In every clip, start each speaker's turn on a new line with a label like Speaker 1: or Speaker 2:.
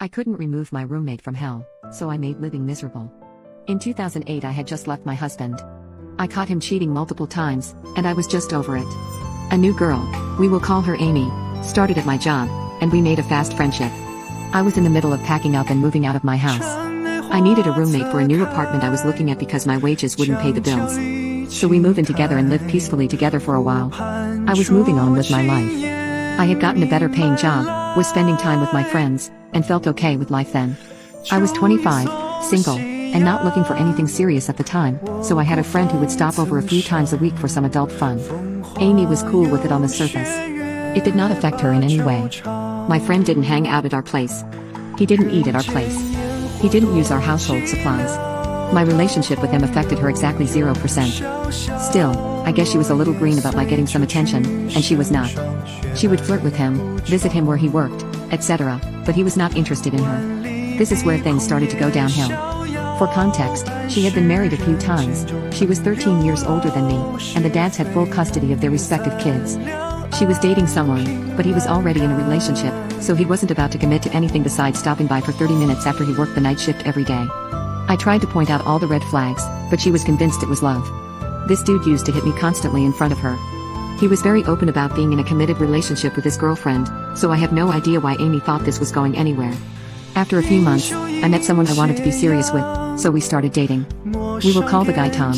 Speaker 1: I couldn't remove my roommate from hell, so I made living miserable. In 2008 I had just left my husband. I caught him cheating multiple times, and I was just over it. A new girl, we will call her Amy, started at my job, and we made a fast friendship. I was in the middle of packing up and moving out of my house. I needed a roommate for a new apartment I was looking at because my wages wouldn't pay the bills. So we moved in together and lived peacefully together for a while. I was moving on with my life. I had gotten a better paying job, was spending time with my friends, and felt okay with life then. I was 25, single, and not looking for anything serious at the time, so I had a friend who would stop over a few times a week for some adult fun. Amy was cool with it on the surface. It did not affect her in any way. My friend didn't hang out at our place. He didn't eat at our place. He didn't use our household supplies. My relationship with him affected her exactly 0%. Still, I guess she was a little green about my getting some attention, and she was not. She would flirt with him, visit him where he worked, etc., but he was not interested in her. This is where things started to go downhill. For context, she had been married a few times, she was 13 years older than me, and the dads had full custody of their respective kids. She was dating someone, but he was already in a relationship, so he wasn't about to commit to anything besides stopping by for 30 minutes after he worked the night shift every day. I tried to point out all the red flags, but she was convinced it was love. This dude used to hit me constantly in front of her. He was very open about being in a committed relationship with his girlfriend, so I have no idea why Amy thought this was going anywhere. After a few months, I met someone I wanted to be serious with, so we started dating. We will call the guy Tom.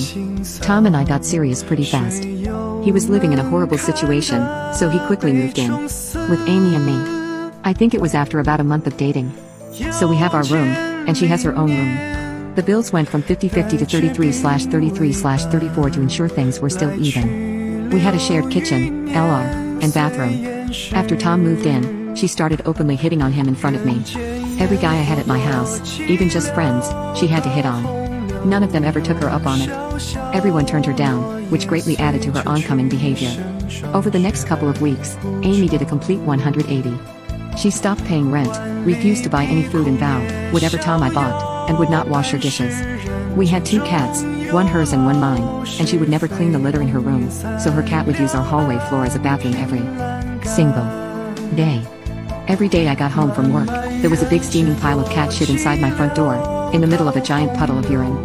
Speaker 1: Tom and I got serious pretty fast. He was living in a horrible situation, so he quickly moved in. With Amy and me. I think it was after about a month of dating. So we have our room, and she has her own room. The bills went from 50-50 to 33/33/34 to ensure things were still even. We had a shared kitchen, LR, and bathroom. After Tom moved in, she started openly hitting on him in front of me. Every guy I had at my house, even just friends, she had to hit on. None of them ever took her up on it. Everyone turned her down, which greatly added to her oncoming behavior. Over the next couple of weeks, Amy did a complete 180. She stopped paying rent, refused to buy any food and vowed, whatever Tom I bought, and would not wash her dishes. We had 2 cats, one hers and one mine, and she would never clean the litter in her room, so her cat would use our hallway floor as a bathroom every single day. Every day I got home from work, there was a big steaming pile of cat shit inside my front door, in the middle of a giant puddle of urine.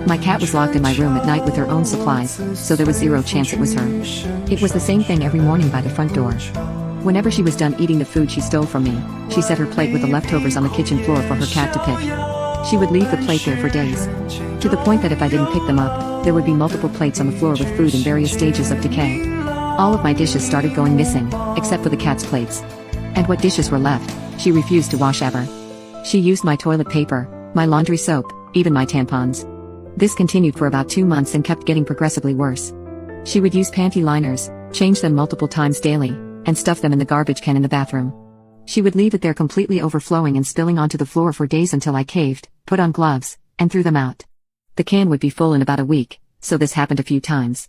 Speaker 1: My cat was locked in my room at night with her own supplies, so there was 0 chance it was her. It was the same thing every morning by the front door. Whenever she was done eating the food she stole from me, she set her plate with the leftovers on the kitchen floor for her cat to pick. She would leave the plate there for days. To the point that if I didn't pick them up, there would be multiple plates on the floor with food in various stages of decay. All of my dishes started going missing, except for the cat's plates. And what dishes were left, she refused to wash ever. She used my toilet paper, my laundry soap, even my tampons. This continued for about 2 months and kept getting progressively worse. She would use panty liners, change them multiple times daily, and stuff them in the garbage can in the bathroom. She would leave it there completely overflowing and spilling onto the floor for days until I caved, put on gloves, and threw them out. The can would be full in about a week, so this happened a few times.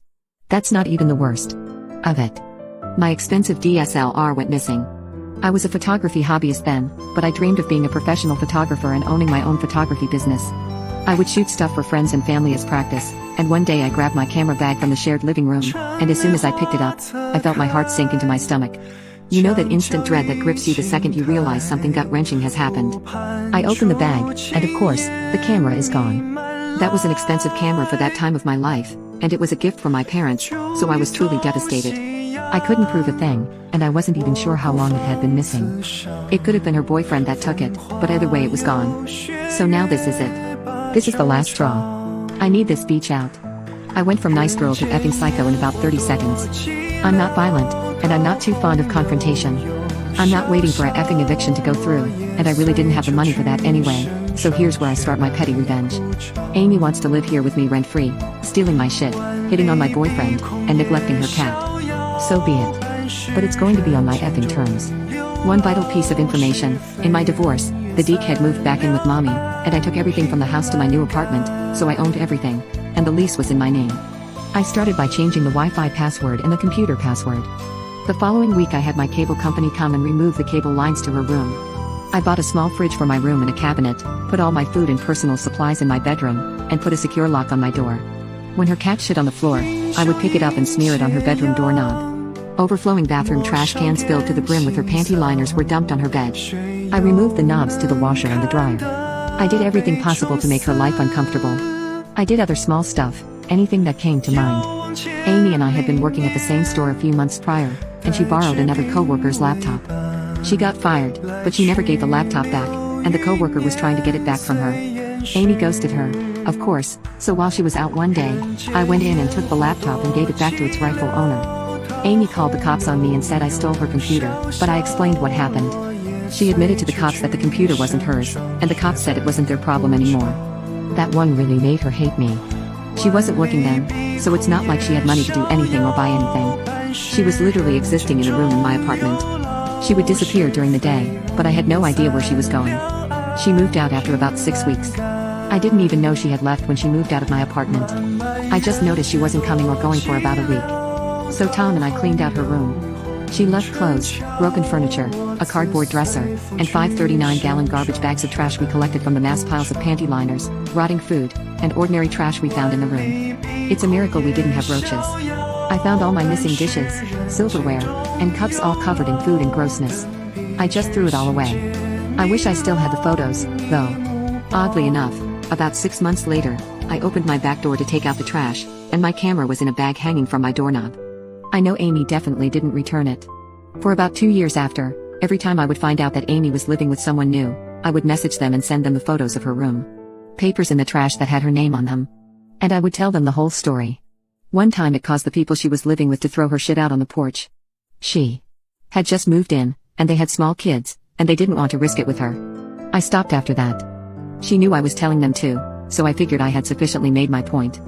Speaker 1: That's not even the worst of it. My expensive DSLR went missing. I was a photography hobbyist then, but I dreamed of being a professional photographer and owning my own photography business. I would shoot stuff for friends and family as practice, and one day I grabbed my camera bag from the shared living room, and as soon as I picked it up, I felt my heart sink into my stomach. You know that instant dread that grips you the second you realize something gut-wrenching has happened. I opened the bag, and of course, the camera is gone. That was an expensive camera for that time of my life, and it was a gift from my parents, so I was truly devastated. I couldn't prove a thing, and I wasn't even sure how long it had been missing. It could have been her boyfriend that took it, but either way it was gone. So now this is it. This is the last straw. I need this beach out. I went from nice girl to effing psycho in about 30 seconds. I'm not violent, and I'm not too fond of confrontation. I'm not waiting for a effing eviction to go through, and I really didn't have the money for that anyway, so here's where I start my petty revenge. Amy wants to live here with me rent-free, stealing my shit, hitting on my boyfriend, and neglecting her cat. So be it. But it's going to be on my effing terms. One vital piece of information, in my divorce, the Deke had moved back in with mommy, and I took everything from the house to my new apartment, so I owned everything, and the lease was in my name. I started by changing the Wi-Fi password and the computer password. The following week I had my cable company come and remove the cable lines to her room. I bought a small fridge for my room and a cabinet, put all my food and personal supplies in my bedroom, and put a secure lock on my door. When her cat shit on the floor, I would pick it up and smear it on her bedroom doorknob. Overflowing bathroom trash cans filled to the brim with her panty liners were dumped on her bed. I removed the knobs to the washer and the dryer. I did everything possible to make her life uncomfortable. I did other small stuff, anything that came to mind. Amy and I had been working at the same store a few months prior, and she borrowed another coworker's laptop. She got fired, but she never gave the laptop back, and the coworker was trying to get it back from her. Amy ghosted her, of course, so while she was out one day, I went in and took the laptop and gave it back to its rightful owner. Amy called the cops on me and said I stole her computer, but I explained what happened. She admitted to the cops that the computer wasn't hers, and the cops said it wasn't their problem anymore. That one really made her hate me. She wasn't working then, so it's not like she had money to do anything or buy anything. She was literally existing in a room in my apartment. She would disappear during the day, but I had no idea where she was going. She moved out after about 6 weeks. I didn't even know she had left when she moved out of my apartment. I just noticed she wasn't coming or going for about a week. So Tom and I cleaned out her room. She left clothes, broken furniture, a cardboard dresser, and 5 39-gallon garbage bags of trash we collected from the mass piles of panty liners, rotting food, and ordinary trash we found in the room. It's a miracle we didn't have roaches. I found all my missing dishes, silverware, and cups all covered in food and grossness. I just threw it all away. I wish I still had the photos, though. Oddly enough, about 6 months later, I opened my back door to take out the trash, and my camera was in a bag hanging from my doorknob. I know Amy definitely didn't return it. For about 2 years after, every time I would find out that Amy was living with someone new, I would message them and send them the photos of her room. Papers in the trash that had her name on them. And I would tell them the whole story. One time it caused the people she was living with to throw her shit out on the porch. She had just moved in, and they had small kids, and they didn't want to risk it with her. I stopped after that. She knew I was telling them too, so I figured I had sufficiently made my point.